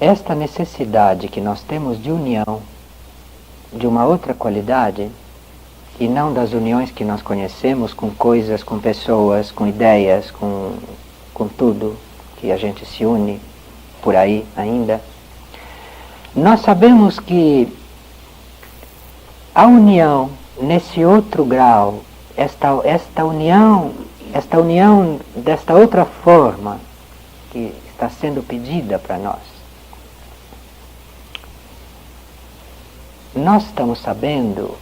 esta necessidade que nós temos de união, de uma outra qualidade, e não das uniões que nós conhecemos com coisas, com pessoas, com ideias, com tudo que a gente se une por aí ainda, nós sabemos que a união nesse outro grau, esta união desta outra forma que está sendo pedida para nós estamos sabendo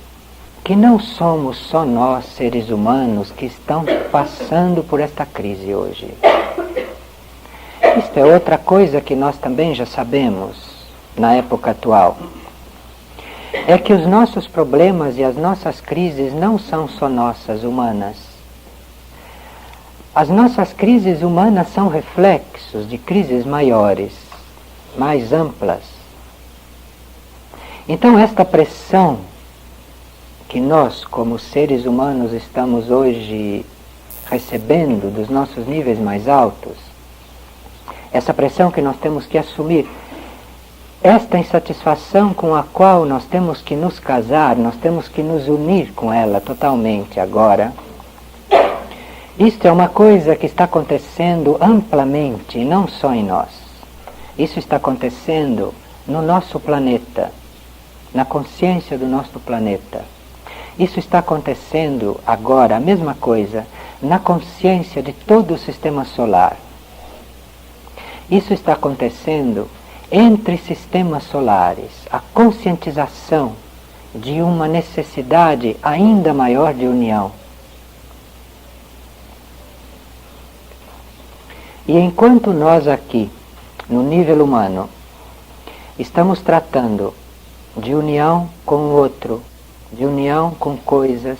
que não somos só nós, seres humanos, que estão passando por esta crise hoje. Isto é outra coisa que nós também já sabemos na época atual. É que os nossos problemas e as nossas crises não são só nossas, humanas. As nossas crises humanas são reflexos de crises maiores, mais amplas. Então esta pressão que nós, como seres humanos, estamos hoje recebendo dos nossos níveis mais altos, essa pressão que nós temos que assumir, esta insatisfação com a qual nós temos que nos casar, nós temos que nos unir com ela totalmente agora, isto é uma coisa que está acontecendo amplamente, não só em nós. Isso está acontecendo no nosso planeta, na consciência do nosso planeta. Isso está acontecendo agora, a mesma coisa, na consciência de todo o sistema solar. Isso está acontecendo entre sistemas solares, a conscientização de uma necessidade ainda maior de união. E enquanto nós aqui, no nível humano, estamos tratando de união com o outro, de união com coisas,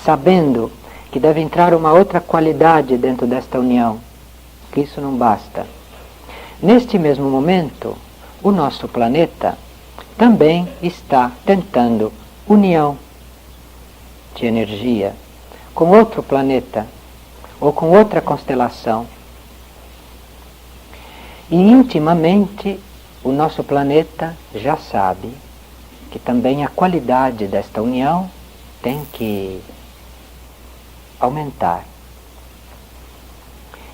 sabendo que deve entrar uma outra qualidade dentro desta união, que isso não basta. Neste mesmo momento, o nosso planeta também está tentando união de energia com outro planeta ou com outra constelação. E intimamente o nosso planeta já sabe que também a qualidade desta união tem que aumentar.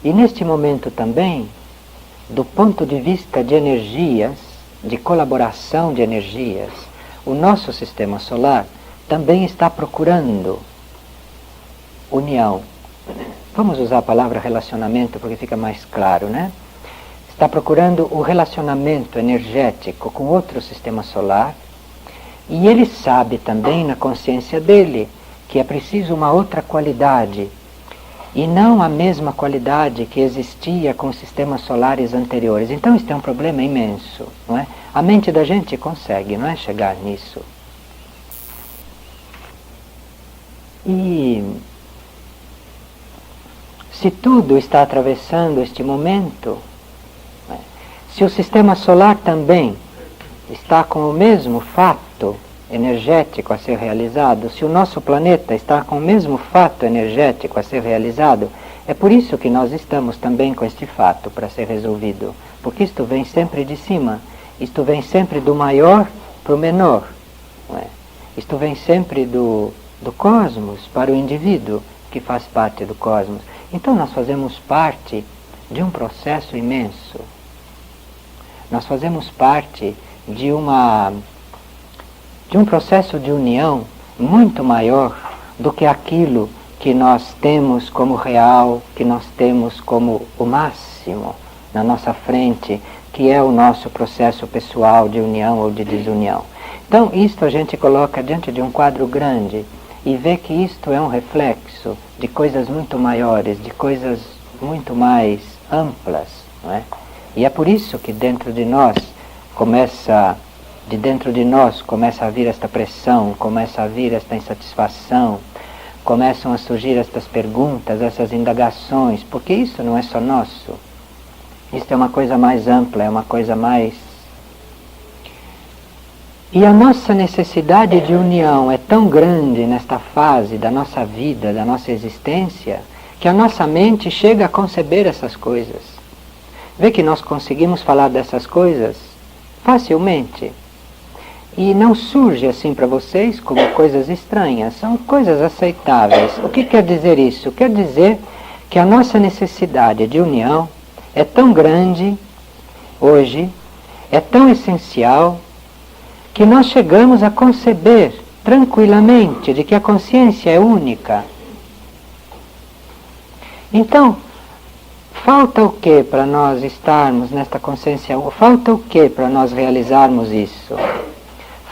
E neste momento também, do ponto de vista de energias, de colaboração de energias, o nosso sistema solar também está procurando união. Vamos usar a palavra relacionamento porque fica mais claro, né? Está procurando o relacionamento energético com outro sistema solar, e ele sabe também na consciência dele que é preciso uma outra qualidade, e não a mesma qualidade que existia com os sistemas solares anteriores. Então isso é um problema imenso, não é? A mente da gente consegue, não é, chegar nisso. E se tudo está atravessando este momento, se o sistema solar também está com o mesmo fato energético a ser realizado, se o nosso planeta está com o mesmo fato energético a ser realizado, é por isso que nós estamos também com este fato para ser resolvido, porque isto vem sempre de cima, isto vem sempre do maior para o menor, não é? Isto vem sempre do cosmos para o indivíduo que faz parte do cosmos. Então nós fazemos parte de um processo imenso. Nós fazemos parte de um processo de união muito maior do que aquilo que nós temos como real, que nós temos como o máximo na nossa frente, que é o nosso processo pessoal de união ou de desunião. Então isto a gente coloca diante de um quadro grande e vê que isto é um reflexo de coisas muito maiores, de coisas muito mais amplas, não é? E é por isso que dentro de nós começa a vir esta pressão, começa a vir esta insatisfação, começam a surgir estas perguntas, essas indagações, porque isso não é só nosso. Isso é uma coisa mais ampla, é uma coisa mais... E a nossa necessidade de união é tão grande nesta fase da nossa vida, da nossa existência, que a nossa mente chega a conceber essas coisas. Vê que nós conseguimos falar dessas coisas facilmente. E não surge assim para vocês como coisas estranhas, são coisas aceitáveis. O que quer dizer isso? Quer dizer que a nossa necessidade de união é tão grande hoje, é tão essencial, que nós chegamos a conceber tranquilamente de que a consciência é única. Então, falta o que para nós estarmos nesta consciência? Falta o que para nós realizarmos isso?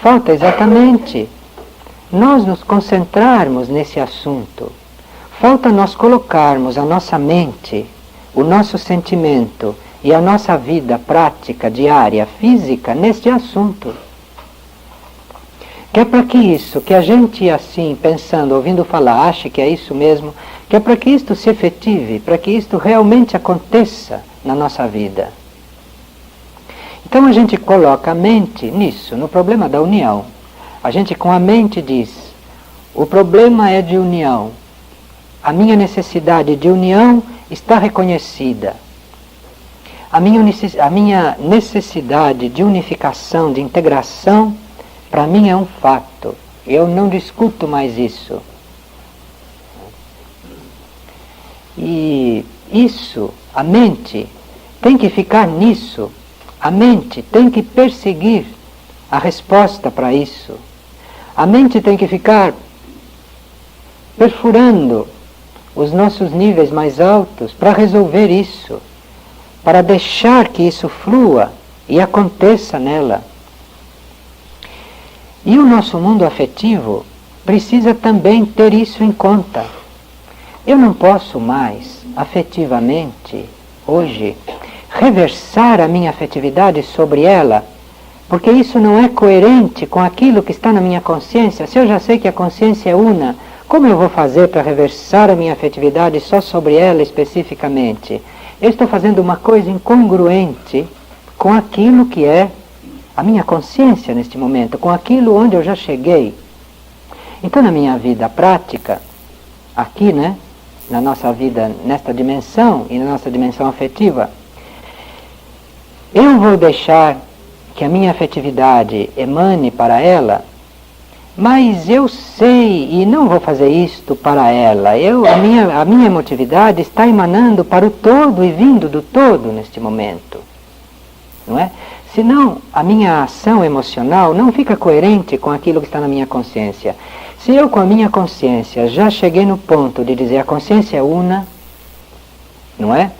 Falta exatamente nós nos concentrarmos nesse assunto. Falta nós colocarmos a nossa mente, o nosso sentimento e a nossa vida prática, diária, física, neste assunto. Que é para que isso, que a gente assim, pensando, ouvindo falar, ache que é isso mesmo, que é para que isto se efetive, para que isto realmente aconteça na nossa vida. Então a gente coloca a mente nisso, no problema da união. A gente com a mente diz, o problema é de união. A minha necessidade de união está reconhecida. A minha necessidade de unificação, de integração, para mim é um fato. Eu não discuto mais isso. E isso, a mente, tem que ficar nisso. A mente tem que perseguir a resposta para isso. A mente tem que ficar perfurando os nossos níveis mais altos para resolver isso, para deixar que isso flua e aconteça nela. E o nosso mundo afetivo precisa também ter isso em conta. Eu não posso mais, afetivamente, hoje, reversar a minha afetividade sobre ela, porque isso não é coerente com aquilo que está na minha consciência. Se eu já sei que a consciência é una, como eu vou fazer para reversar a minha afetividade só sobre ela especificamente? Eu estou fazendo uma coisa incongruente com aquilo que é a minha consciência neste momento, com aquilo onde eu já cheguei. Então, na minha vida prática, aqui, na nossa vida, nesta dimensão e na nossa dimensão afetiva, eu vou deixar que a minha afetividade emane para ela, mas eu sei e não vou fazer isto para ela. A minha emotividade está emanando para o todo e vindo do todo neste momento. Não é? Senão, a minha ação emocional não fica coerente com aquilo que está na minha consciência. Se eu, com a minha consciência, já cheguei no ponto de dizer a consciência é una, não é?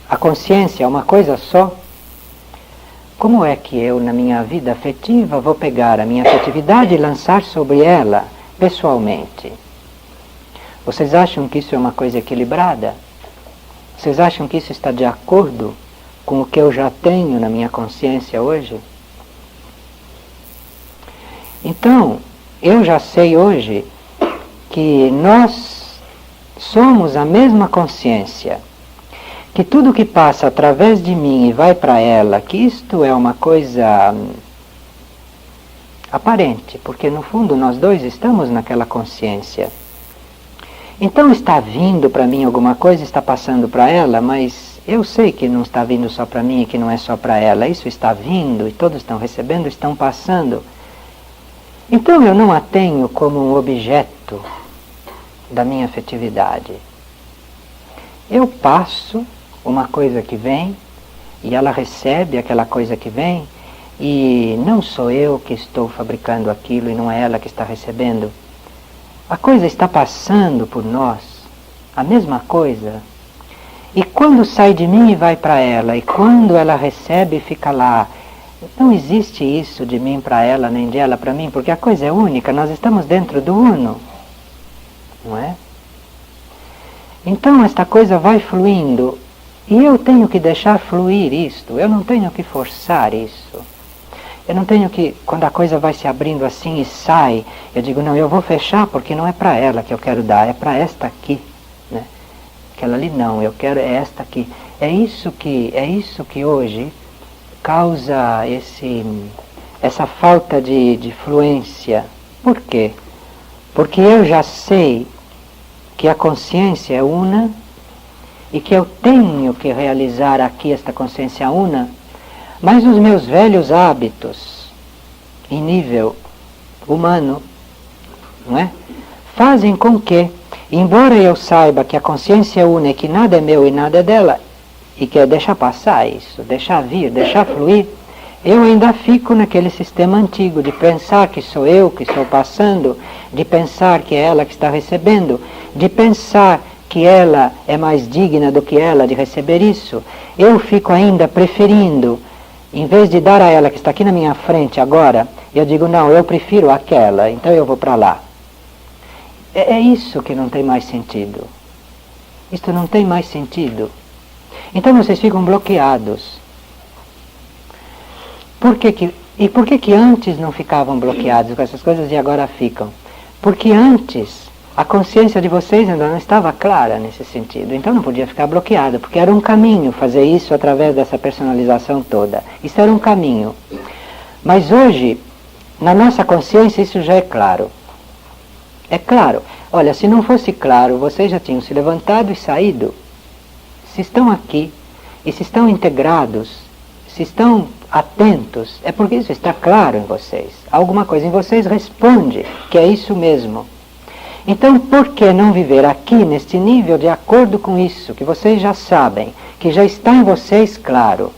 A consciência é uma coisa só. Como é que eu, na minha vida afetiva, vou pegar a minha afetividade e lançar sobre ela, pessoalmente? Vocês acham que isso é uma coisa equilibrada? Vocês acham que isso está de acordo com o que eu já tenho na minha consciência hoje? Então, eu já sei hoje que nós somos a mesma consciência, que tudo que passa através de mim e vai para ela, que isto é uma coisa aparente, porque no fundo nós dois estamos naquela consciência. Então está vindo para mim alguma coisa, está passando para ela, mas eu sei que não está vindo só para mim e que não é só para ela. Isso está vindo e todos estão recebendo, estão passando. Então eu não a tenho como um objeto da minha afetividade. Eu passo uma coisa que vem e ela recebe aquela coisa que vem e não sou eu que estou fabricando aquilo e não é ela que está recebendo. A coisa está passando por nós, a mesma coisa. E quando sai de mim e vai para ela, e quando ela recebe e fica lá, não existe isso de mim para ela, nem de ela para mim, porque a coisa é única, nós estamos dentro do uno, não é? Então esta coisa vai fluindo, e eu tenho que deixar fluir isto, eu não tenho que forçar isso. Eu não tenho que, quando a coisa vai se abrindo assim e sai, eu digo, não, eu vou fechar porque não é para ela que eu quero dar, é para esta aqui, né? Aquela ali não, eu quero é esta aqui. É isso que hoje causa essa falta de fluência. Por quê? Porque eu já sei que a consciência é una e que eu tenho que realizar aqui esta consciência una, mas os meus velhos hábitos, em nível humano, não é? Fazem com que, embora eu saiba que a consciência una é que nada é meu e nada é dela, e que é deixar passar isso, deixar vir, deixar fluir, eu ainda fico naquele sistema antigo de pensar que sou eu que estou passando, de pensar que é ela que está recebendo, de pensar que ela é mais digna do que ela de receber isso. Eu fico ainda preferindo, em vez de dar a ela que está aqui na minha frente agora, eu digo, não, eu prefiro aquela, então eu vou para lá. É isso que não tem mais sentido. Isto não tem mais sentido. Então vocês ficam bloqueados. Por que antes não ficavam bloqueados com essas coisas e agora ficam? Porque antes a consciência de vocês ainda não estava clara nesse sentido. Então não podia ficar bloqueado, porque era um caminho fazer isso através dessa personalização toda. Isso era um caminho. Mas hoje, na nossa consciência, isso já é claro. É claro. Olha, se não fosse claro, vocês já tinham se levantado e saído. Se estão aqui, e se estão integrados, se estão atentos, é porque isso está claro em vocês. Alguma coisa em vocês responde que é isso mesmo. Então, por que não viver aqui, neste nível, de acordo com isso, que vocês já sabem, que já está em vocês claro?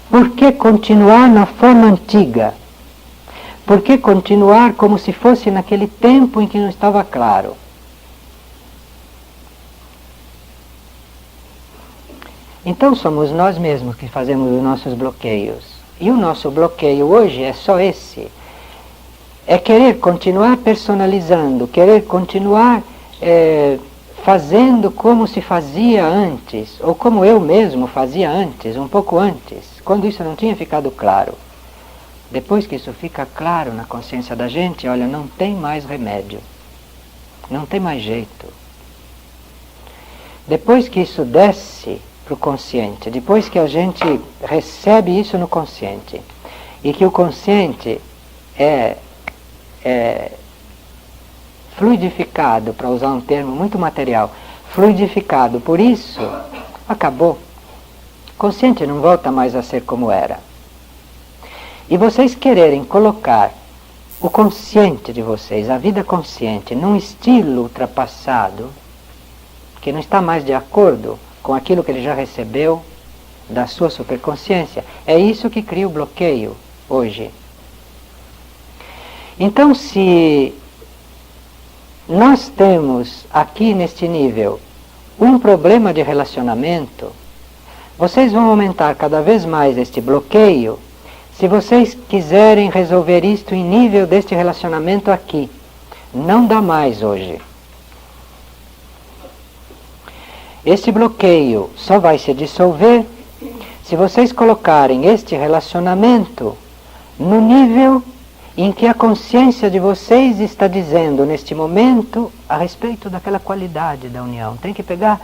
Por que continuar na forma antiga? Por que continuar como se fosse naquele tempo em que não estava claro? Então somos nós mesmos que fazemos os nossos bloqueios. E o nosso bloqueio hoje é só esse. É querer continuar personalizando, querer continuar fazendo como se fazia antes, ou como eu mesmo fazia antes, um pouco antes, quando isso não tinha ficado claro. Depois que isso fica claro na consciência da gente, olha, não tem mais remédio, não tem mais jeito. Depois que isso desce para o consciente, depois que a gente recebe isso no consciente, e que o consciente é fluidificado, para usar um termo muito material, fluidificado por isso, acabou. O consciente não volta mais a ser como era. E vocês quererem colocar o consciente de vocês, a vida consciente, num estilo ultrapassado, que não está mais de acordo com aquilo que ele já recebeu da sua superconsciência, é isso que cria o bloqueio hoje. Então, se nós temos aqui neste nível um problema de relacionamento, vocês vão aumentar cada vez mais este bloqueio se vocês quiserem resolver isto em nível deste relacionamento aqui. Não dá mais hoje. Este bloqueio só vai se dissolver se vocês colocarem este relacionamento no nível em que a consciência de vocês está dizendo neste momento a respeito daquela qualidade da união. Tem que pegar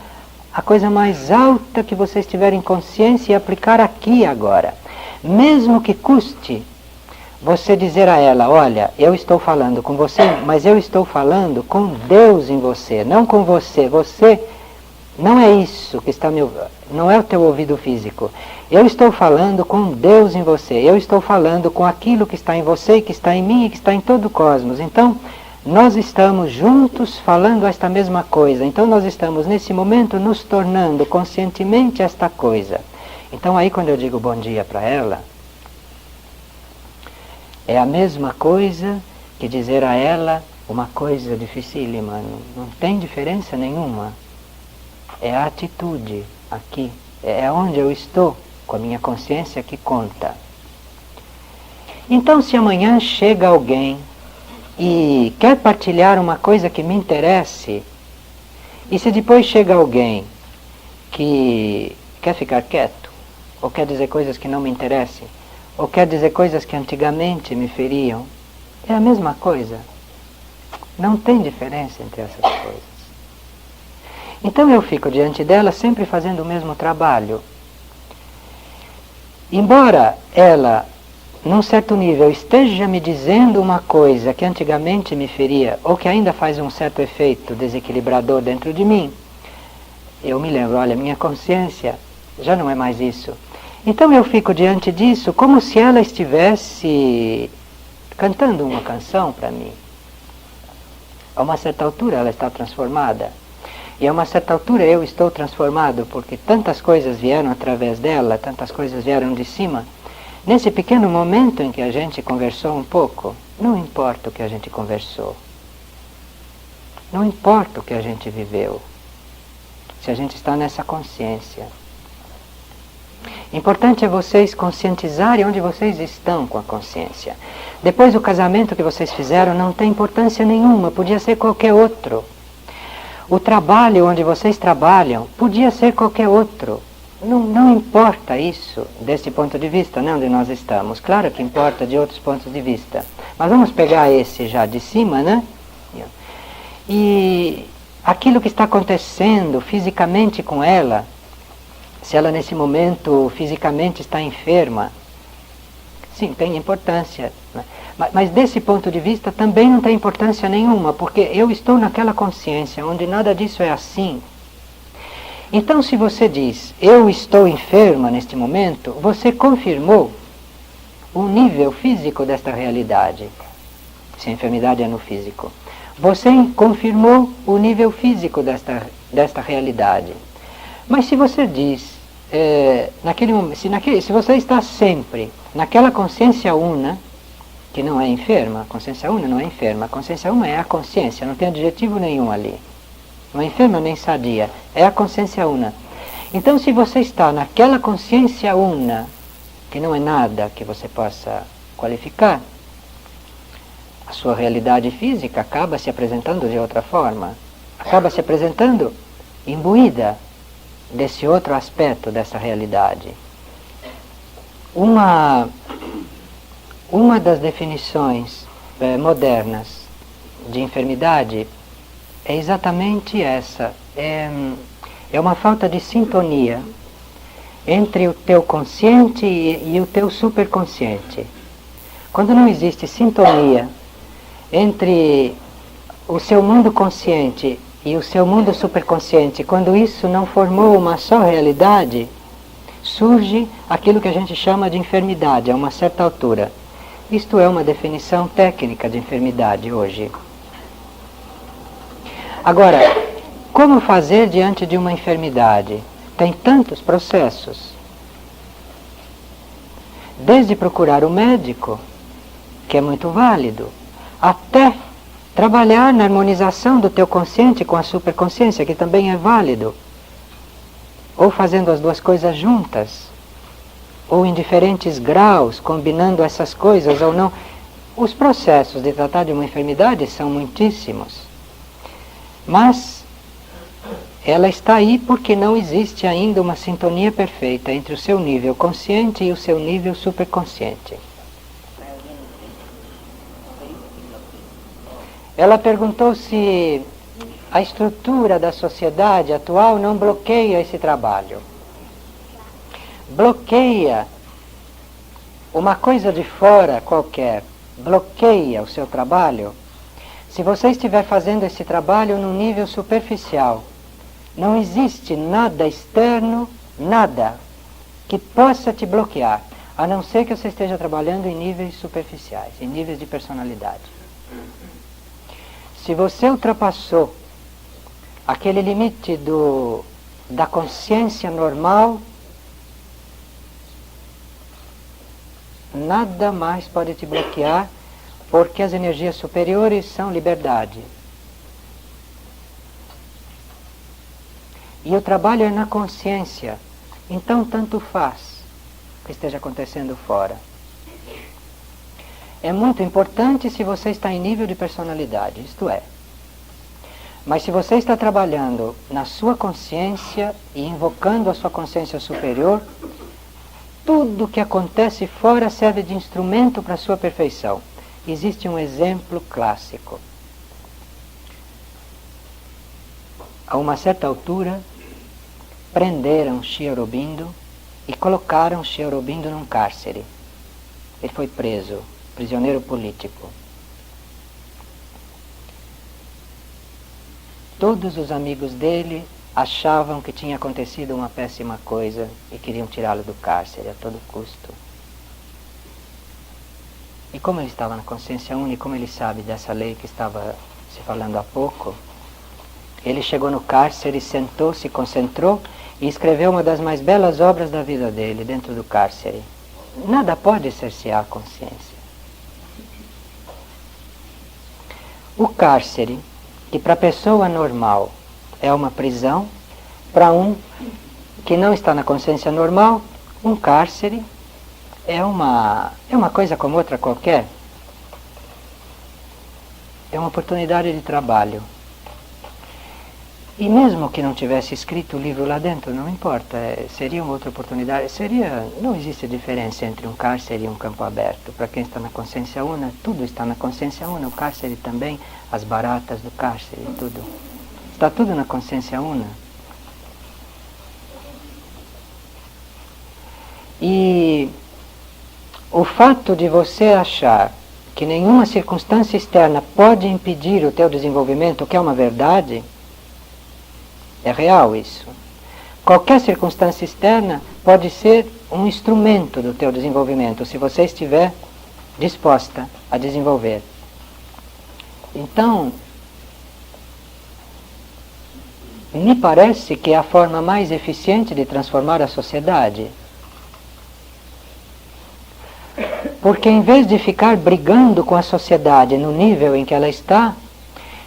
a coisa mais alta que vocês tiverem consciência e aplicar aqui agora. Mesmo que custe você dizer a ela, olha, eu estou falando com você, mas eu estou falando com Deus em você, não com você. Você não é isso que está não é o teu ouvido físico. Eu estou falando com Deus em você. Eu estou falando com aquilo que está em você, que está em mim e que está em todo o cosmos. Então, nós estamos juntos falando esta mesma coisa. Então, nós estamos nesse momento nos tornando conscientemente esta coisa. Então, aí quando eu digo bom dia para ela, é a mesma coisa que dizer a ela uma coisa dificílima. Não tem diferença nenhuma. É a atitude aqui, é onde eu estou, com a minha consciência que conta. Então, se amanhã chega alguém e quer partilhar uma coisa que me interesse, e se depois chega alguém que quer ficar quieto, ou quer dizer coisas que não me interessem, ou quer dizer coisas que antigamente me feriam, é a mesma coisa. Não tem diferença entre essas coisas. Então eu fico diante dela sempre fazendo o mesmo trabalho. Embora ela, num certo nível, esteja me dizendo uma coisa que antigamente me feria, ou que ainda faz um certo efeito desequilibrador dentro de mim, eu me lembro, olha, minha consciência já não é mais isso. Então eu fico diante disso como se ela estivesse cantando uma canção para mim. A uma certa altura ela está transformada. E a uma certa altura eu estou transformado, porque tantas coisas vieram através dela, tantas coisas vieram de cima. Nesse pequeno momento em que a gente conversou um pouco, não importa o que a gente conversou. Não importa o que a gente viveu. Se a gente está nessa consciência. Importante é vocês conscientizarem onde vocês estão com a consciência. Depois do casamento que vocês fizeram não tem importância nenhuma, podia ser qualquer outro. O trabalho onde vocês trabalham podia ser qualquer outro. Não importa isso desse ponto de vista, né, onde nós estamos. Claro que importa de outros pontos de vista. Mas vamos pegar esse já de cima, né? E aquilo que está acontecendo fisicamente com ela, se ela nesse momento fisicamente está enferma, sim, tem importância. Né? Mas desse ponto de vista também não tem importância nenhuma, porque eu estou naquela consciência onde nada disso é assim. Então se você diz, eu estou enferma neste momento, você confirmou o nível físico desta realidade. Se a enfermidade é no físico. Você confirmou o nível físico desta realidade. Mas se você diz, se você está sempre naquela consciência una, que não é enferma, a consciência una não é enferma, a consciência una é a consciência, não tem adjetivo nenhum ali. Não é enferma nem sadia, é a consciência una. Então se você está naquela consciência una, que não é nada que você possa qualificar, a sua realidade física acaba se apresentando de outra forma, acaba se apresentando imbuída desse outro aspecto dessa realidade. Uma das definições modernas de enfermidade é exatamente essa. É uma falta de sintonia entre o teu consciente e o teu superconsciente. Quando não existe sintonia entre o seu mundo consciente e o seu mundo superconsciente, quando isso não formou uma só realidade, surge aquilo que a gente chama de enfermidade a uma certa altura. Isto é uma definição técnica de enfermidade hoje. Agora, como fazer diante de uma enfermidade? Tem tantos processos. Desde procurar o médico, que é muito válido, até trabalhar na harmonização do teu consciente com a superconsciência, que também é válido. Ou fazendo as duas coisas juntas, ou em diferentes graus, combinando essas coisas ou não. Os processos de tratar de uma enfermidade são muitíssimos. Mas ela está aí porque não existe ainda uma sintonia perfeita entre o seu nível consciente e o seu nível superconsciente. Ela perguntou se a estrutura da sociedade atual não bloqueia esse trabalho. Bloqueia uma coisa de fora qualquer, bloqueia o seu trabalho. Se você estiver fazendo esse trabalho num nível superficial, não existe nada externo, nada que possa te bloquear, a não ser que você esteja trabalhando em níveis superficiais, em níveis de personalidade. Se você ultrapassou aquele limite da consciência normal, nada mais pode te bloquear, porque as energias superiores são liberdade. E o trabalho é na consciência, então tanto faz o que esteja acontecendo fora. É muito importante se você está em nível de personalidade, isto é. Mas se você está trabalhando na sua consciência e invocando a sua consciência superior, tudo que acontece fora serve de instrumento para a sua perfeição. Existe um exemplo clássico. A uma certa altura, prenderam Sri Aurobindo e colocaram Sri Aurobindo num cárcere. Ele foi preso, prisioneiro político. Todos os amigos dele achavam que tinha acontecido uma péssima coisa e queriam tirá-lo do cárcere a todo custo. E como ele estava na consciência única, e como ele sabe dessa lei que estava se falando há pouco, ele chegou no cárcere, sentou, se concentrou e escreveu uma das mais belas obras da vida dele dentro do cárcere. Nada pode cercear a consciência. O cárcere, que para a pessoa normal é uma prisão, para um que não está na consciência normal, um cárcere é uma coisa como outra qualquer. É uma oportunidade de trabalho. E mesmo que não tivesse escrito o livro lá dentro, não importa, seria uma outra oportunidade. Não existe diferença entre um cárcere e um campo aberto. Para quem está na consciência una, tudo está na consciência una, o cárcere também, as baratas do cárcere, tudo. Está tudo na consciência una. E o fato de você achar que nenhuma circunstância externa pode impedir o teu desenvolvimento, que é uma verdade, é real isso. Qualquer circunstância externa pode ser um instrumento do teu desenvolvimento, se você estiver disposta a desenvolver. Então, me parece que é a forma mais eficiente de transformar a sociedade. Porque em vez de ficar brigando com a sociedade no nível em que ela está,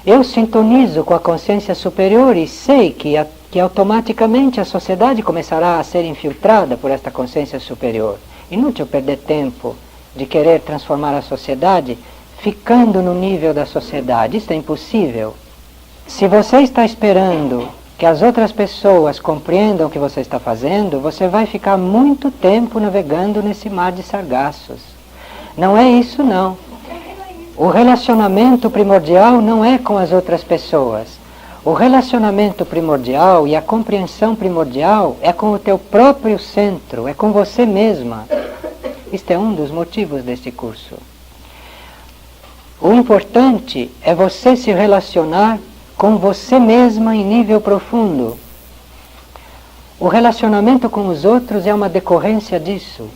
eu sintonizo com a consciência superior e sei que automaticamente a sociedade começará a ser infiltrada por esta consciência superior. Inútil perder tempo de querer transformar a sociedade ficando no nível da sociedade. Isso é impossível. Se você está esperando que as outras pessoas compreendam o que você está fazendo, você vai ficar muito tempo navegando nesse mar de sargassos. Não é isso, não. O relacionamento primordial não é com as outras pessoas. O relacionamento primordial e a compreensão primordial é com o teu próprio centro, é com você mesma. Este é um dos motivos deste curso. O importante é você se relacionar com você mesma em nível profundo. O relacionamento com os outros é uma decorrência disso.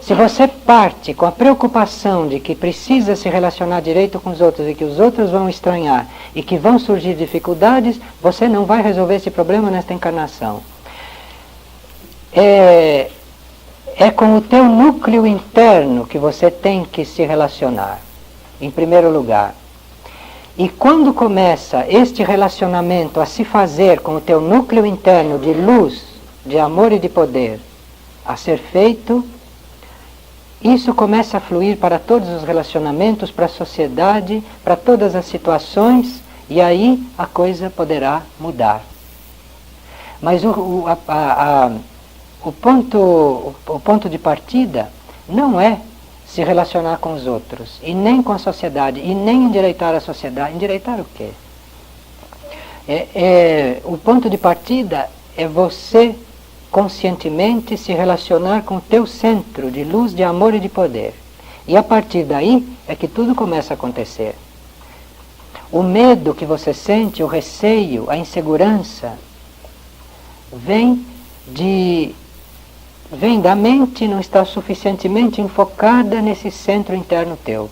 Se você parte com a preocupação de que precisa se relacionar direito com os outros e que os outros vão estranhar e que vão surgir dificuldades, você não vai resolver esse problema nesta encarnação. É com o teu núcleo interno que você tem que se relacionar, em primeiro lugar. E quando começa este relacionamento a se fazer com o teu núcleo interno de luz, de amor e de poder, a ser feito, isso começa a fluir para todos os relacionamentos, para a sociedade, para todas as situações, e aí a coisa poderá mudar. Mas o ponto de partida não é se relacionar com os outros, e nem com a sociedade, e nem endireitar a sociedade. Endireitar o quê? O ponto de partida é você conscientemente se relacionar com o teu centro de luz, de amor e de poder. E a partir daí é que tudo começa a acontecer. O medo que você sente, o receio, a insegurança, vem da mente não estar suficientemente enfocada nesse centro interno teu.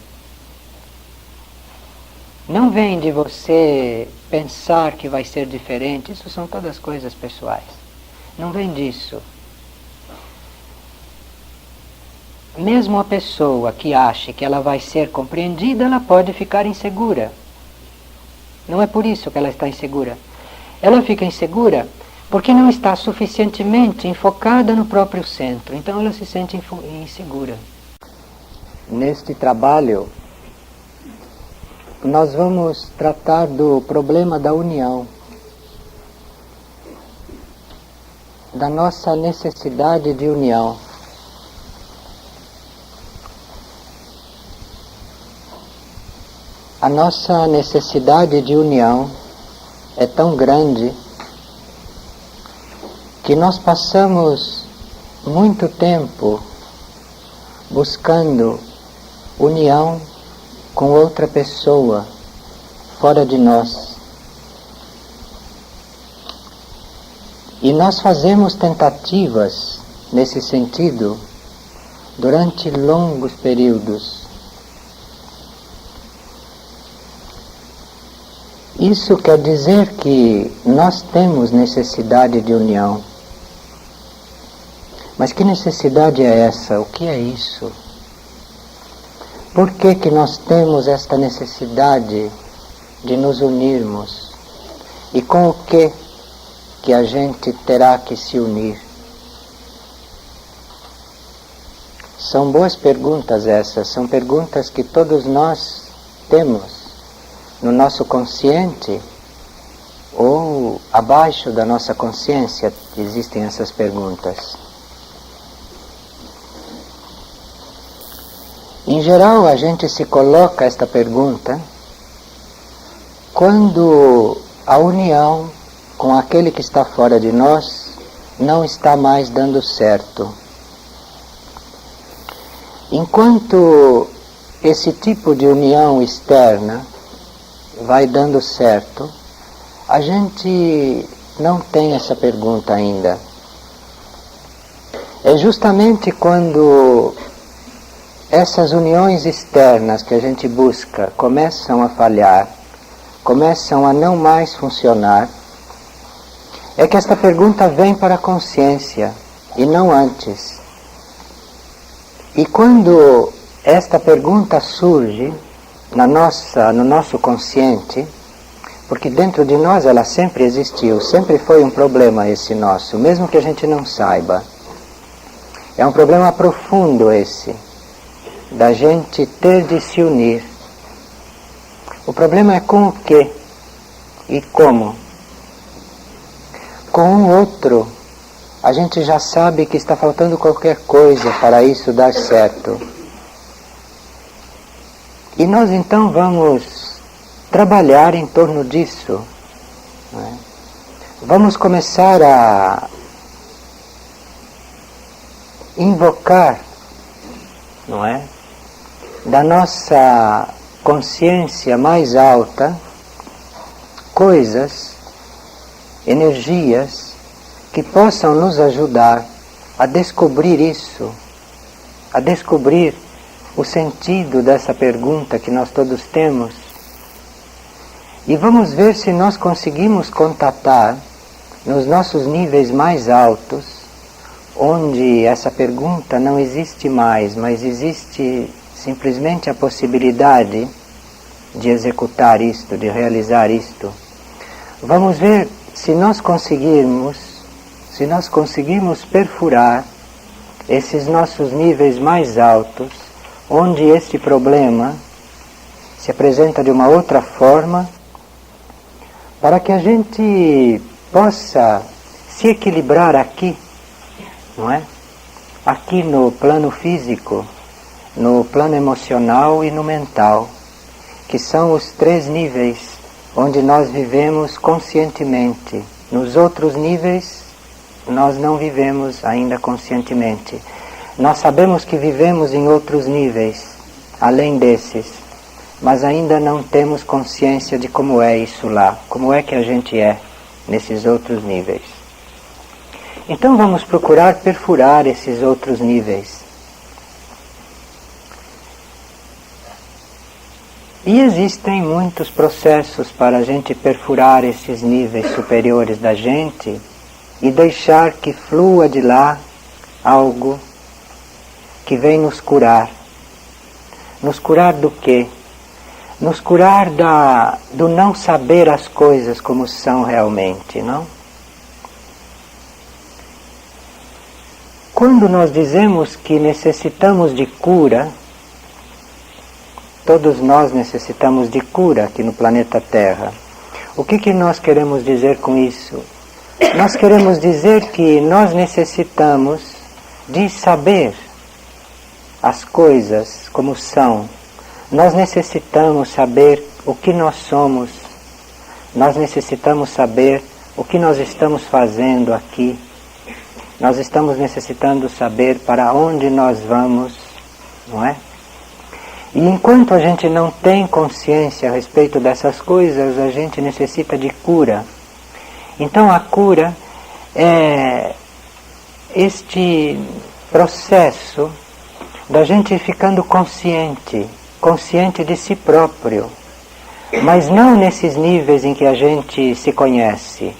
Não vem de você pensar que vai ser diferente, isso são todas coisas pessoais. Não vem disso. Mesmo a pessoa que acha que ela vai ser compreendida, ela pode ficar insegura. Não é por isso que ela está insegura. Ela fica insegura porque não está suficientemente enfocada no próprio centro. Então ela se sente insegura. Neste trabalho, nós vamos tratar do problema da união, da nossa necessidade de união. A nossa necessidade de união é tão grande que nós passamos muito tempo buscando união com outra pessoa fora de nós. E nós fazemos tentativas nesse sentido durante longos períodos. Isso quer dizer que nós temos necessidade de união. Mas que necessidade é essa? O que é isso? Por que que nós temos esta necessidade de nos unirmos? E com o que a gente terá que se unir? São boas perguntas essas, são perguntas que todos nós temos no nosso consciente ou abaixo da nossa consciência existem essas perguntas. Em geral, a gente se coloca esta pergunta quando a união com aquele que está fora de nós não está mais dando certo. Enquanto esse tipo de união externa vai dando certo, a gente não tem essa pergunta ainda. É justamente quando essas uniões externas que a gente busca começam a falhar, começam a não mais funcionar, é que esta pergunta vem para a consciência e não antes. E quando esta pergunta surge no nosso consciente, porque dentro de nós ela sempre existiu, sempre foi um problema esse nosso, mesmo que a gente não saiba. É um problema profundo esse, da gente ter de se unir. O problema é com o que e como. Com um outro, a gente já sabe que está faltando qualquer coisa para isso dar certo. E nós então vamos trabalhar em torno disso. Né? Vamos começar a invocar, não é? Da nossa consciência mais alta, coisas, energias que possam nos ajudar a descobrir isso, a descobrir o sentido dessa pergunta que nós todos temos. E vamos ver se nós conseguimos contatar nos nossos níveis mais altos, onde essa pergunta não existe mais, mas existe simplesmente a possibilidade de executar isto, de realizar isto. Vamos ver se nós conseguirmos perfurar esses nossos níveis mais altos, onde esse problema se apresenta de uma outra forma, para que a gente possa se equilibrar aqui, não é? Aqui no plano físico, no plano emocional e no mental, que são os 3 níveis onde nós vivemos conscientemente. Nos outros níveis, nós não vivemos ainda conscientemente. Nós sabemos que vivemos em outros níveis, além desses, mas ainda não temos consciência de como é isso lá, como é que a gente é nesses outros níveis. Então vamos procurar perfurar esses outros níveis. E existem muitos processos para a gente perfurar esses níveis superiores da gente e deixar que flua de lá algo que vem nos curar. Nos curar do quê? Nos curar do não saber as coisas como são realmente, não? Quando nós dizemos que necessitamos de cura, todos nós necessitamos de cura aqui no planeta Terra. O que nós queremos dizer com isso? Nós queremos dizer que nós necessitamos de saber as coisas como são. Nós necessitamos saber o que nós somos. Nós necessitamos saber o que nós estamos fazendo aqui. Nós estamos necessitando saber para onde nós vamos, não é? E enquanto a gente não tem consciência a respeito dessas coisas, a gente necessita de cura. Então a cura é este processo da gente ficando consciente de si próprio, mas não nesses níveis em que a gente se conhece.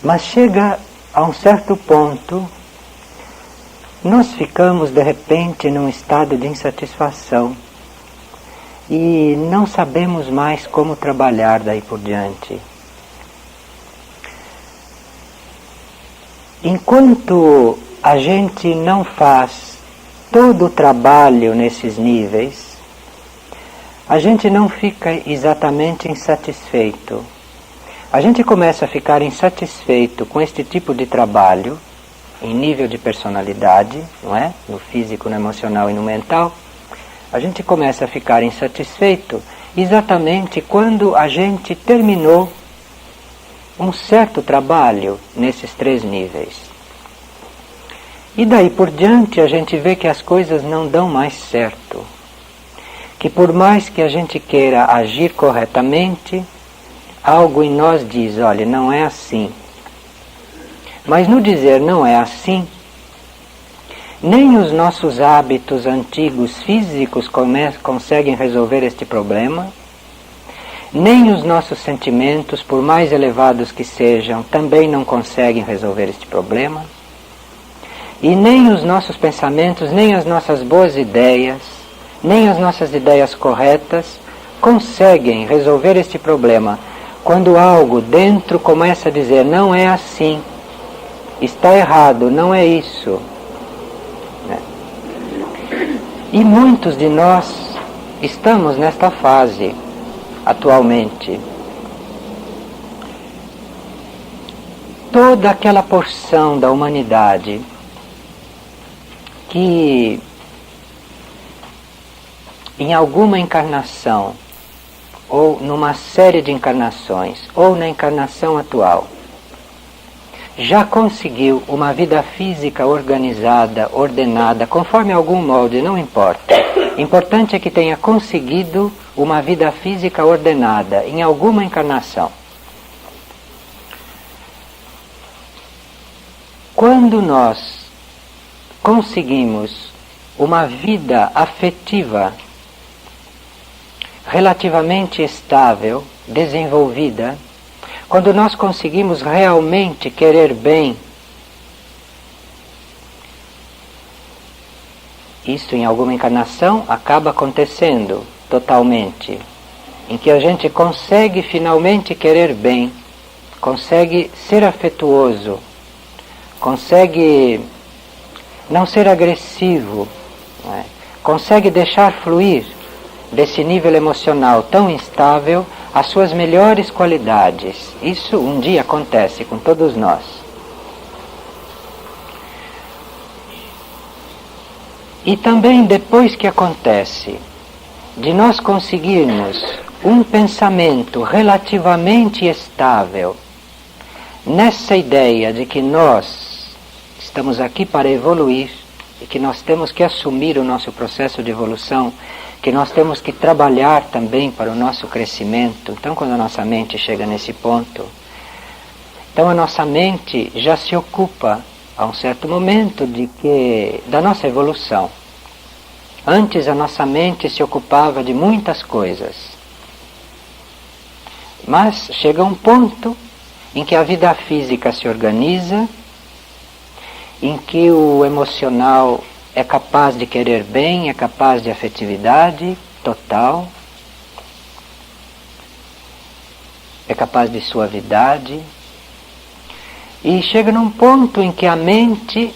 Mas chega a um certo ponto, nós ficamos de repente num estado de insatisfação e não sabemos mais como trabalhar daí por diante. Enquanto a gente não faz todo o trabalho nesses níveis, a gente não fica exatamente insatisfeito. A gente começa a ficar insatisfeito com este tipo de trabalho, em nível de personalidade, não é? No físico, no emocional e no mental. A gente começa a ficar insatisfeito exatamente quando a gente terminou um certo trabalho nesses 3 níveis. E daí por diante a gente vê que as coisas não dão mais certo. Que por mais que a gente queira agir corretamente, algo em nós diz, olha, não é assim. Mas no dizer não é assim, nem os nossos hábitos antigos físicos conseguem resolver este problema, nem os nossos sentimentos, por mais elevados que sejam, também não conseguem resolver este problema, e nem os nossos pensamentos, nem as nossas boas ideias, nem as nossas ideias corretas conseguem resolver este problema. Quando algo dentro começa a dizer, não é assim, está errado, não é isso. E muitos de nós estamos nesta fase atualmente. Toda aquela porção da humanidade que em alguma encarnação, ou numa série de encarnações, ou na encarnação atual, já conseguiu uma vida física organizada, ordenada, conforme algum molde, não importa. Importante é que tenha conseguido uma vida física ordenada em alguma encarnação. Quando nós conseguimos uma vida afetiva relativamente estável, desenvolvida, quando nós conseguimos realmente querer bem, isso em alguma encarnação acaba acontecendo totalmente, em que a gente consegue finalmente querer bem, consegue ser afetuoso, consegue não ser agressivo, não é? Consegue deixar fluir desse nível emocional tão instável as suas melhores qualidades. Isso um dia acontece com todos nós. E também depois que acontece, de nós conseguirmos um pensamento relativamente estável, nessa ideia de que nós estamos aqui para evoluir, e que nós temos que assumir o nosso processo de evolução, que nós temos que trabalhar também para o nosso crescimento. Então, quando a nossa mente chega nesse ponto, então a nossa mente já se ocupa, a um certo momento, da nossa evolução. Antes a nossa mente se ocupava de muitas coisas. Mas chega um ponto em que a vida física se organiza, em que o emocional é capaz de querer bem, é capaz de afetividade total, é capaz de suavidade, e chega num ponto em que a mente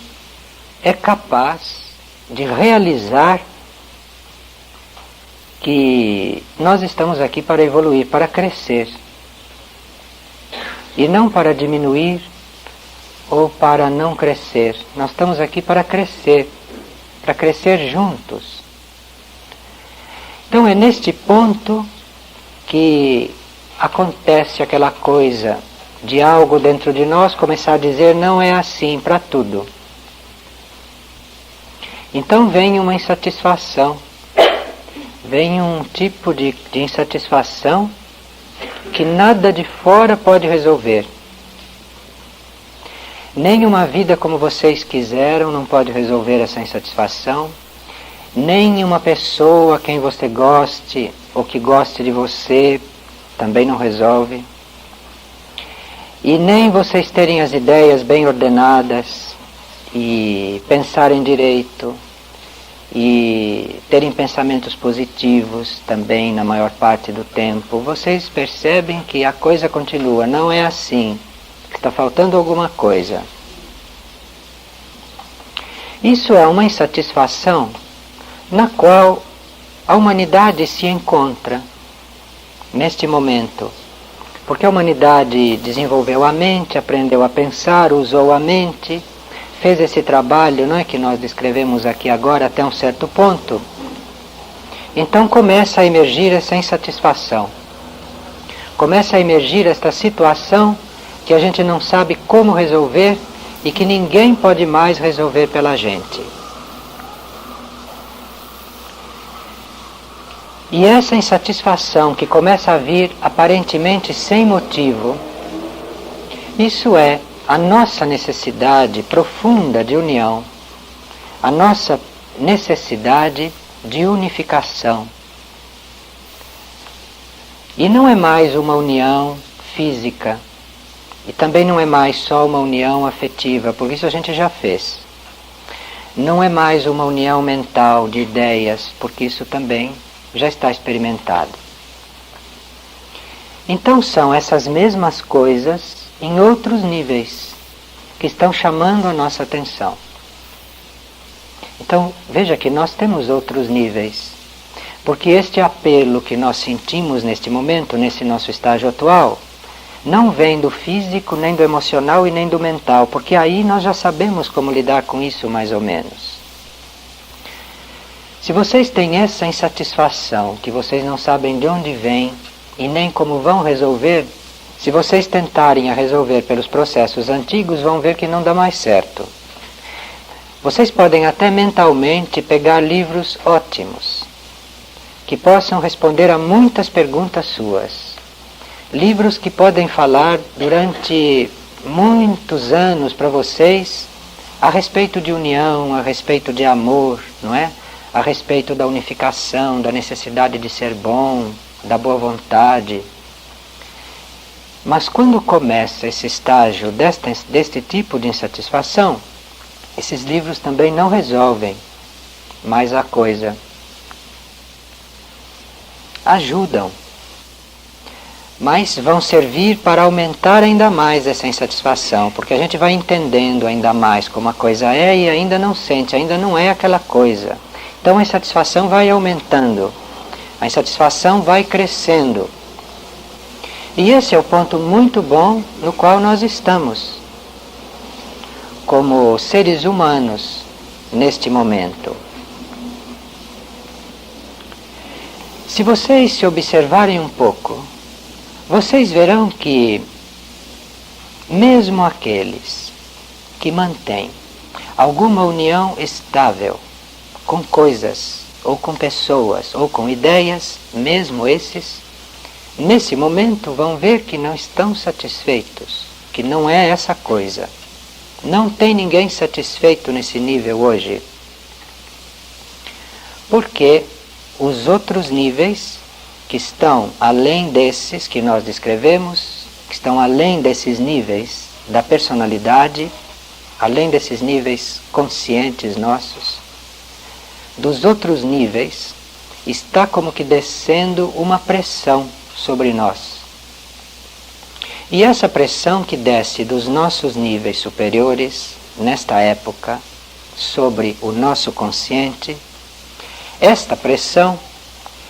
é capaz de realizar que nós estamos aqui para evoluir, para crescer, e não para diminuir ou para não crescer. Nós estamos aqui para crescer juntos. Então é neste ponto que acontece aquela coisa de algo dentro de nós começar a dizer não é assim para tudo. Então vem uma insatisfação, vem um tipo de insatisfação que nada de fora pode resolver. Nem uma vida como vocês quiseram não pode resolver essa insatisfação. Nem uma pessoa a quem você goste ou que goste de você também não resolve. E nem vocês terem as ideias bem ordenadas e pensarem direito e terem pensamentos positivos também na maior parte do tempo. Vocês percebem que a coisa continua, não é assim. Está faltando alguma coisa. Isso é uma insatisfação na qual a humanidade se encontra neste momento. Porque a humanidade desenvolveu a mente, aprendeu a pensar, usou a mente, fez esse trabalho, não é, que nós descrevemos aqui agora até um certo ponto. Então começa a emergir essa insatisfação. Começa a emergir esta situação que a gente não sabe como resolver e que ninguém pode mais resolver pela gente. E essa insatisfação que começa a vir aparentemente sem motivo, isso é a nossa necessidade profunda de união, a nossa necessidade de unificação. E não é mais uma união física, e também não é mais só uma união afetiva, porque isso a gente já fez. Não é mais uma união mental de ideias, porque isso também já está experimentado. Então são essas mesmas coisas em outros níveis que estão chamando a nossa atenção. Então veja que nós temos outros níveis, porque este apelo que nós sentimos neste momento, nesse nosso estágio atual, não vem do físico, nem do emocional e nem do mental, porque aí nós já sabemos como lidar com isso mais ou menos. Se vocês têm essa insatisfação, que vocês não sabem de onde vem e nem como vão resolver, se vocês tentarem a resolver pelos processos antigos, vão ver que não dá mais certo. Vocês podem até mentalmente pegar livros ótimos, que possam responder a muitas perguntas suas. Livros que podem falar durante muitos anos para vocês a respeito de união, a respeito de amor, não é? A respeito da unificação, da necessidade de ser bom, da boa vontade. Mas quando começa esse estágio deste tipo de insatisfação, esses livros também não resolvem mais a coisa. Ajudam, mas vão servir para aumentar ainda mais essa insatisfação, porque a gente vai entendendo ainda mais como a coisa é e ainda não sente, ainda não é aquela coisa. Então a insatisfação vai aumentando, a insatisfação vai crescendo. E esse é o ponto muito bom no qual nós estamos, como seres humanos, neste momento. Se vocês se observarem um pouco, vocês verão que mesmo aqueles que mantêm alguma união estável com coisas, ou com pessoas, ou com ideias, mesmo esses, nesse momento vão ver que não estão satisfeitos, que não é essa coisa. Não tem ninguém satisfeito nesse nível hoje. Porque os outros níveis que estão além desses que nós descrevemos, que estão além desses níveis da personalidade, além desses níveis conscientes nossos, dos outros níveis, está como que descendo uma pressão sobre nós. E essa pressão que desce dos nossos níveis superiores, nesta época, sobre o nosso consciente, esta pressão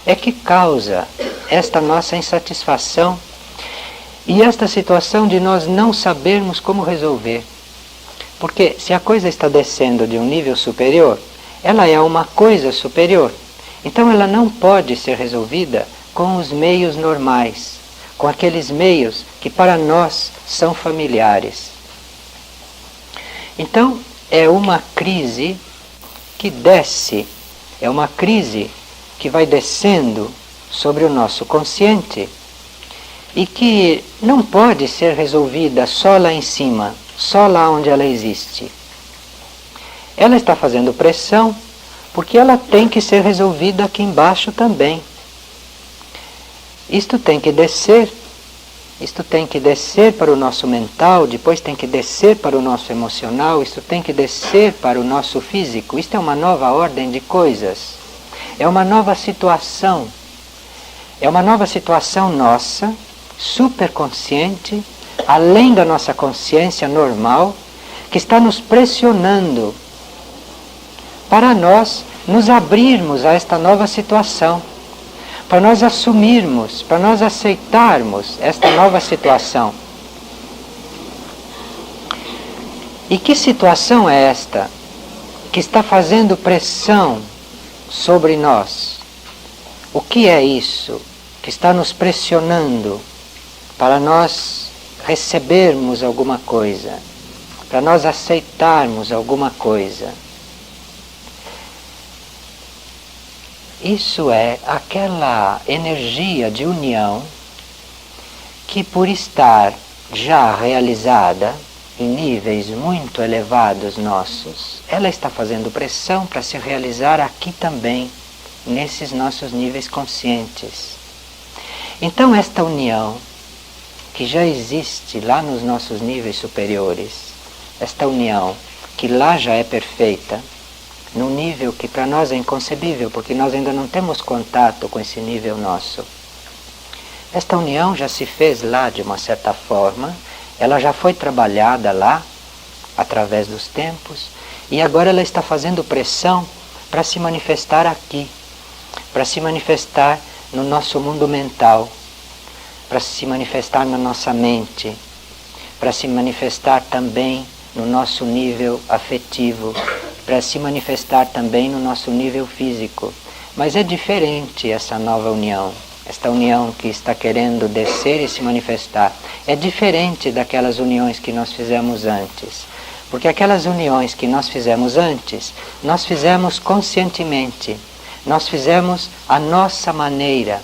é que causa esta nossa insatisfação e esta situação de nós não sabermos como resolver. Porque se a coisa está descendo de um nível superior, ela é uma coisa superior. Então ela não pode ser resolvida com os meios normais, com aqueles meios que para nós são familiares. Então é uma crise que desce, é uma crise que vai descendo sobre o nosso consciente e que não pode ser resolvida só lá em cima, só lá onde ela existe. Ela está fazendo pressão porque ela tem que ser resolvida aqui embaixo também. Isto tem que descer para o nosso mental, depois tem que descer para o nosso emocional, isto tem que descer para o nosso físico. Isto é uma nova ordem de coisas, é uma nova situação nossa, superconsciente, além da nossa consciência normal, que está nos pressionando para nós nos abrirmos a esta nova situação, para nós assumirmos, para nós aceitarmos esta nova situação. E que situação é esta que está fazendo pressão sobre nós? O que é isso que está nos pressionando para nós recebermos alguma coisa, para nós aceitarmos alguma coisa? Isso é aquela energia de união que, por estar já realizada em níveis muito elevados nossos, ela está fazendo pressão para se realizar aqui também, nesses nossos níveis conscientes. Então esta união, que já existe lá nos nossos níveis superiores, esta união que lá já é perfeita, num nível que para nós é inconcebível, porque nós ainda não temos contato com esse nível nosso. Esta união já se fez lá de uma certa forma, ela já foi trabalhada lá, através dos tempos, e agora ela está fazendo pressão para se manifestar aqui, para se manifestar no nosso mundo mental, para se manifestar na nossa mente, para se manifestar também no nosso nível afetivo, para se manifestar também no nosso nível físico. Mas é diferente essa nova união, esta união que está querendo descer e se manifestar. É diferente daquelas uniões que nós fizemos antes. Porque aquelas uniões que nós fizemos antes, nós fizemos conscientemente, nós fizemos à nossa maneira.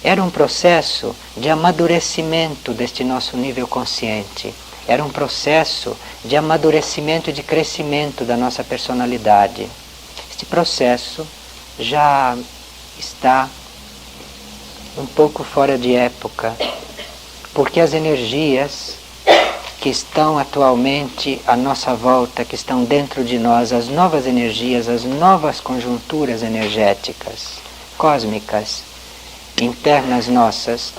Era um processo de amadurecimento deste nosso nível consciente. Era um processo de amadurecimento e de crescimento da nossa personalidade. Este processo já está um pouco fora de época, porque as energias que estão atualmente à nossa volta, que estão dentro de nós, as novas energias, as novas conjunturas energéticas, cósmicas, internas nossas,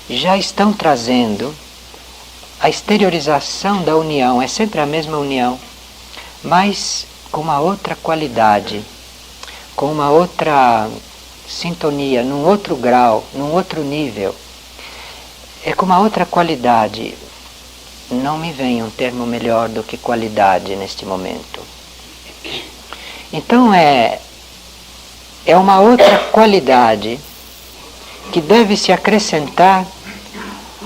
já estão trazendo a exteriorização da união. É sempre a mesma união, mas com uma outra qualidade, com uma outra sintonia, num outro grau, num outro nível. É com uma outra qualidade. Não me vem um termo melhor do que qualidade neste momento. Então é uma outra qualidade que deve se acrescentar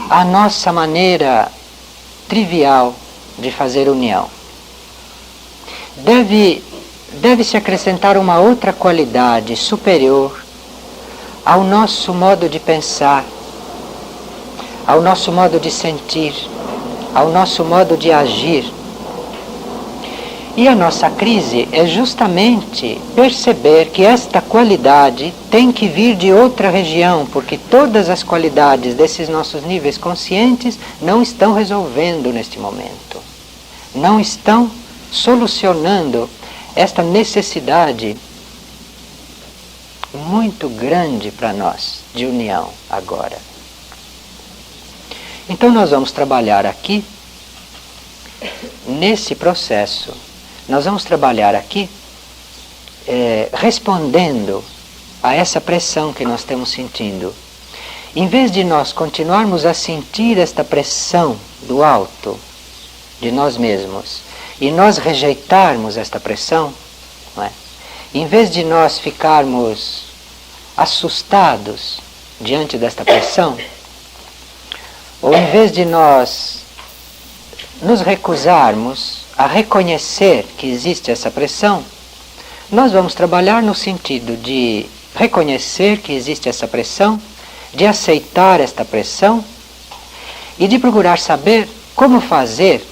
à nossa maneira trivial de fazer união. Deve se acrescentar uma outra qualidade superior ao nosso modo de pensar, ao nosso modo de sentir, ao nosso modo de agir. E a nossa crise é justamente perceber que esta qualidade tem que vir de outra região, porque todas as qualidades desses nossos níveis conscientes não estão resolvendo neste momento. Não estão solucionando esta necessidade muito grande para nós de união agora. Então nós vamos trabalhar aqui nesse processo. Nós vamos trabalhar aqui respondendo a essa pressão que nós estamos sentindo. Em vez de nós continuarmos a sentir esta pressão do alto de nós mesmos e nós rejeitarmos esta pressão, não é? Em vez de nós ficarmos assustados diante desta pressão, ou em vez de nós nos recusarmos a reconhecer que existe essa pressão, nós vamos trabalhar no sentido de reconhecer que existe essa pressão, de aceitar esta pressão e de procurar saber como fazer,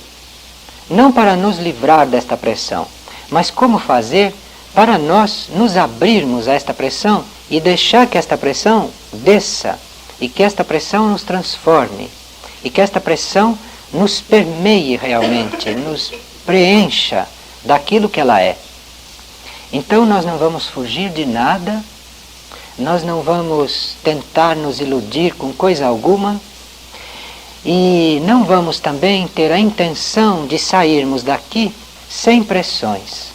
não para nos livrar desta pressão, mas como fazer para nós nos abrirmos a esta pressão e deixar que esta pressão desça, e que esta pressão nos transforme, e que esta pressão nos permeie realmente, nos preencha daquilo que ela é. Então nós não vamos fugir de nada, nós não vamos tentar nos iludir com coisa alguma, e não vamos também ter a intenção de sairmos daqui sem pressões.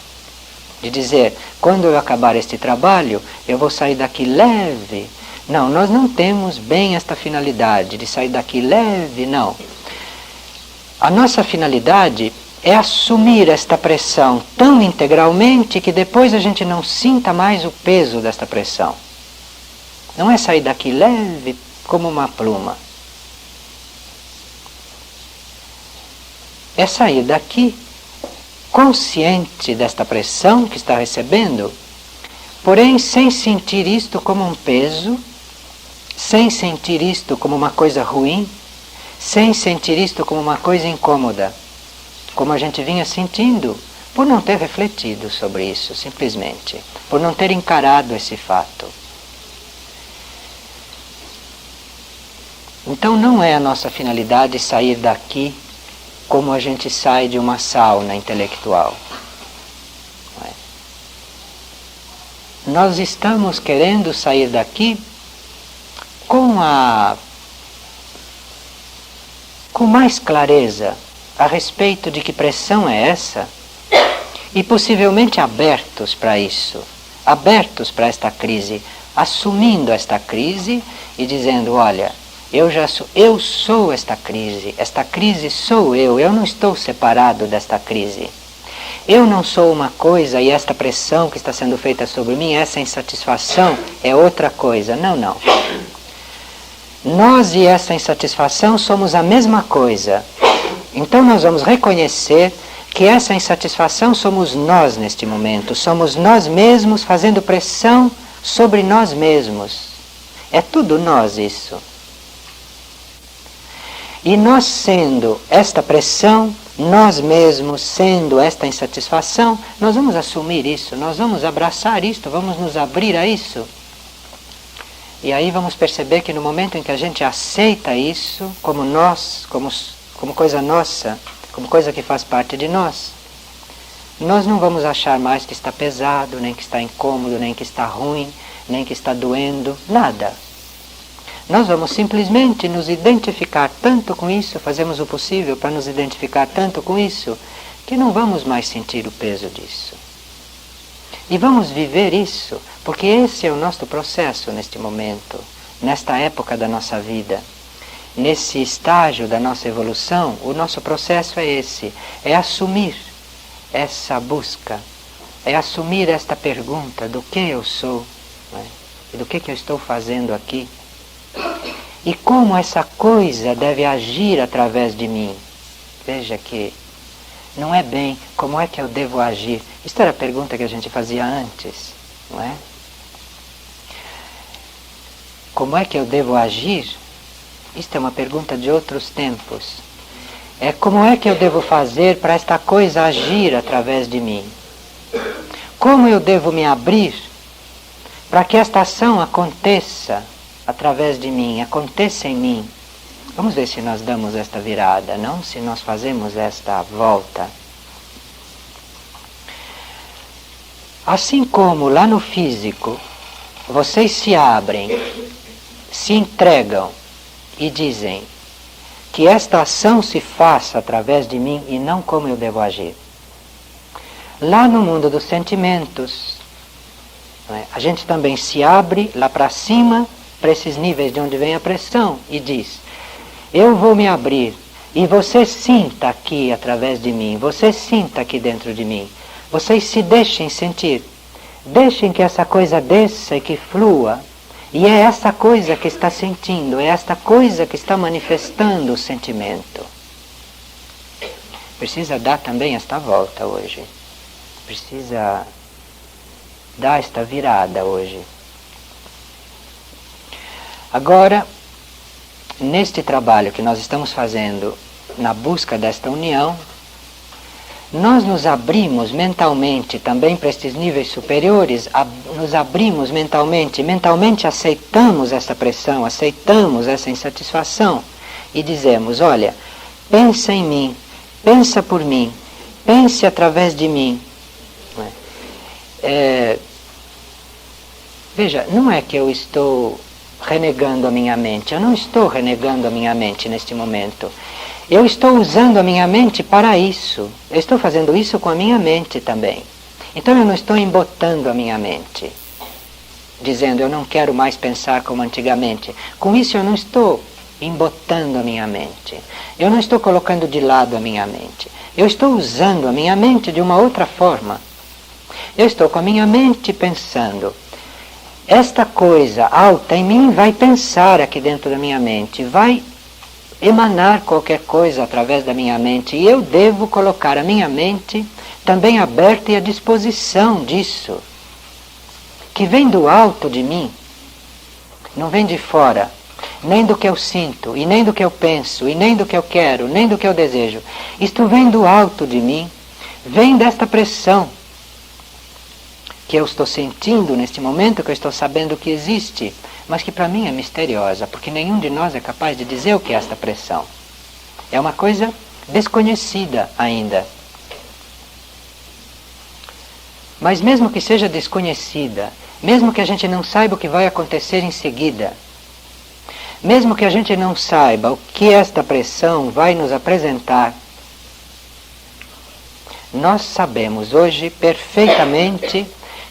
De dizer, quando eu acabar este trabalho, eu vou sair daqui leve. Não, nós não temos bem esta finalidade de sair daqui leve, não. A nossa finalidade é assumir esta pressão tão integralmente que depois a gente não sinta mais o peso desta pressão. Não é sair daqui leve como uma pluma. É sair daqui consciente desta pressão que está recebendo, porém sem sentir isto como um peso, sem sentir isto como uma coisa ruim, sem sentir isto como uma coisa incômoda, como a gente vinha sentindo, por não ter refletido sobre isso, simplesmente, por não ter encarado esse fato. Então não é a nossa finalidade sair daqui como a gente sai de uma sauna intelectual. Não é? Nós estamos querendo sair daqui com mais clareza a respeito de que pressão é essa, e possivelmente abertos para isso, abertos para esta crise, assumindo esta crise e dizendo, olha, eu sou esta crise sou eu não estou separado desta crise. Eu não sou uma coisa e esta pressão que está sendo feita sobre mim, essa insatisfação é outra coisa. Não, não. Nós e essa insatisfação somos a mesma coisa. Então nós vamos reconhecer que essa insatisfação somos nós neste momento, somos nós mesmos fazendo pressão sobre nós mesmos. É tudo nós isso. E nós sendo esta pressão, nós mesmos sendo esta insatisfação, nós vamos assumir isso, nós vamos abraçar isto, vamos nos abrir a isso. E aí vamos perceber que no momento em que a gente aceita isso como nós, como coisa nossa, como coisa que faz parte de nós, nós não vamos achar mais que está pesado, nem que está incômodo, nem que está ruim, nem que está doendo, nada. Nós vamos simplesmente nos identificar tanto com isso, fazemos o possível para nos identificar tanto com isso, que não vamos mais sentir o peso disso. E vamos viver isso, porque esse é o nosso processo neste momento, nesta época da nossa vida. Nesse estágio da nossa evolução, o nosso processo é esse, é assumir essa busca, é assumir esta pergunta do que eu sou, né? E do que eu estou fazendo aqui. E como essa coisa deve agir através de mim. Veja que não é bem como é que eu devo agir. Isto era a pergunta que a gente fazia antes, não é? Como é que eu devo agir? Isto é uma pergunta de outros tempos. É como é que eu devo fazer para esta coisa agir através de mim? Como eu devo me abrir para que esta ação aconteça através de mim, aconteça em mim? Vamos ver se nós damos esta virada, não? Se nós fazemos esta volta. Assim como lá no físico, vocês se abrem, se entregam e dizem que esta ação se faça através de mim e não como eu devo agir. Lá no mundo dos sentimentos, não é? A gente também se abre lá para cima, para esses níveis de onde vem a pressão, e diz, eu vou me abrir, e você sinta aqui através de mim, você sinta aqui dentro de mim, vocês se deixem sentir, deixem que essa coisa desça e que flua, e é essa coisa que está sentindo, é esta coisa que está manifestando o sentimento. Precisa dar também esta volta hoje, precisa dar esta virada hoje. Agora, neste trabalho que nós estamos fazendo na busca desta união, nós nos abrimos mentalmente também para estes níveis superiores, nos abrimos mentalmente aceitamos essa pressão, aceitamos essa insatisfação e dizemos, olha, pensa em mim, pensa por mim, pense através de mim. Veja, não é que eu estou renegando a minha mente, eu não estou renegando a minha mente neste momento. Eu estou usando a minha mente para isso. Eu estou fazendo isso com a minha mente também. Então eu não estou embotando a minha mente, dizendo eu não quero mais pensar como antigamente. Com isso eu não estou embotando a minha mente. Eu não estou colocando de lado a minha mente. Eu estou usando a minha mente de uma outra forma. Eu estou com a minha mente pensando. Esta coisa alta em mim vai pensar aqui dentro da minha mente, vai emanar qualquer coisa através da minha mente, e eu devo colocar a minha mente também aberta e à disposição disso, que vem do alto de mim, não vem de fora, nem do que eu sinto, e nem do que eu penso, e nem do que eu quero, nem do que eu desejo. Isto vem do alto de mim, vem desta pressão que eu estou sentindo neste momento, que eu estou sabendo que existe, mas que para mim é misteriosa, porque nenhum de nós é capaz de dizer o que é esta pressão. É uma coisa desconhecida ainda. Mas mesmo que seja desconhecida, mesmo que a gente não saiba o que vai acontecer em seguida, mesmo que a gente não saiba o que esta pressão vai nos apresentar, nós sabemos hoje perfeitamente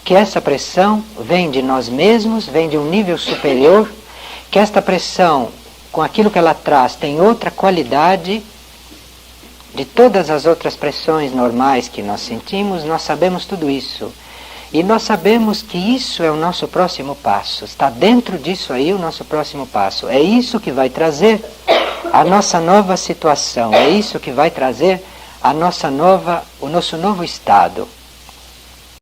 que essa pressão vem de nós mesmos, vem de um nível superior, que esta pressão, com aquilo que ela traz, tem outra qualidade de todas as outras pressões normais que nós sentimos. Nós sabemos tudo isso. E nós sabemos que isso é o nosso próximo passo. Está dentro disso aí o nosso próximo passo. É isso que vai trazer a nossa nova situação. É isso que vai trazer o nosso novo estado.